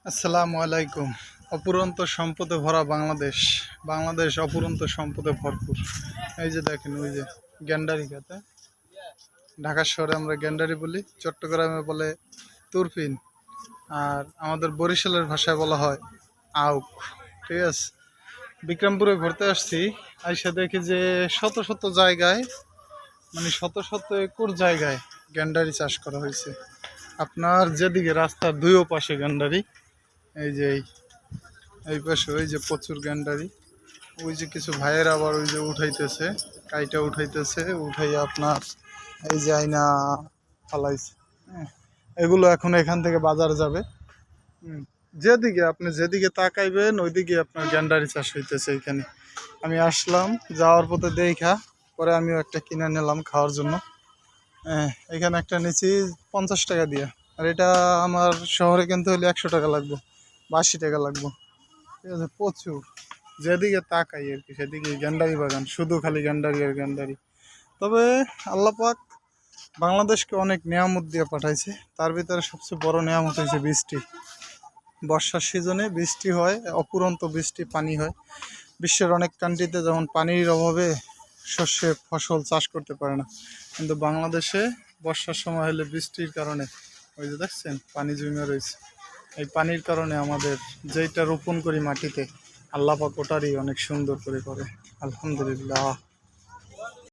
আসসালামু আলাইকুম। অপুরন্ত সম্পদে ভরা বাংলাদেশ। বাংলাদেশ অপুরন্ত সম্পদে ভরপুর। এই যে দেখেন, ওই যে গ্যান্ডারি খাতে, ঢাকা শহরে আমরা গ্যান্ডারি বলি, চট্টগ্রামে বলে তুরপিন, আর আমাদের বরিশালের ভাষায় বলা হয় আউক। ঠিক আছে, বিক্রমপুরে ঘুরতে আসছি, আইসা দেখি যে শত শত জায়গায়, মানে শত শত একর জায়গায় গ্যান্ডারি চাষ করা হয়েছে। আপনার যেদিকে রাস্তার দুই পাশে গ্যান্ডারি, এই যে এই পাশে ওই যে প্রচুর গ্যান্ডারি, ওই যে কিছু ভাইয়ের আবার ওই যে উঠাইতেছে, কাইটা উঠাইতেছে, উঠাই আপনার এই যে আইনা ফালাইছে। হ্যাঁ, এগুলো এখন এখান থেকে বাজার যাবে। যেদিকে আপনি যেদিকে তাকাইবেন ওইদিকে আপনার গ্যান্ডারি চাষ হইতেছে। এখানে আমি আসলাম, যাওয়ার পথে দেখা পরে আমিও একটা কিনে নিলাম খাওয়ার জন্য। হ্যাঁ, এখানে একটা নিচ্ছি 50 টাকা দিয়ে, আর এটা আমার শহরে কিনতে হলে 100 টাকা লাগবে বা 80 টাকা লাগবে। ঠিক আছে, প্রচুর যেদিকে তাকাই আর কি সেদিকে গ্যান্ডারি বাগান, শুধু খালি গ্যান্ডারি আর গ্যান্ডারি। তবে আল্লাহ পাক বাংলাদেশকে অনেক নিয়ামত দিয়ে পাঠাইছে, তার ভিতরে সবচেয়ে বড় নিয়ামত হয়েছে বৃষ্টি। বর্ষার সিজনে বৃষ্টি হয়, অপুরন্ত বৃষ্টি, পানি হয়। বিশ্বের অনেক কান্ট্রিতে যেমন পানির অভাবে শস্যে ফসল চাষ করতে পারে না, কিন্তু বাংলাদেশে বর্ষার সময় হলে বৃষ্টির কারণে ওই যে দেখছেন পানি জমে রয়েছে। এই পানির কারণে আমাদের যেইটা রোপণ করি মাটিতে, আল্লাহ পাক ওটারই অনেক সুন্দর করে করে। আলহামদুলিল্লাহ।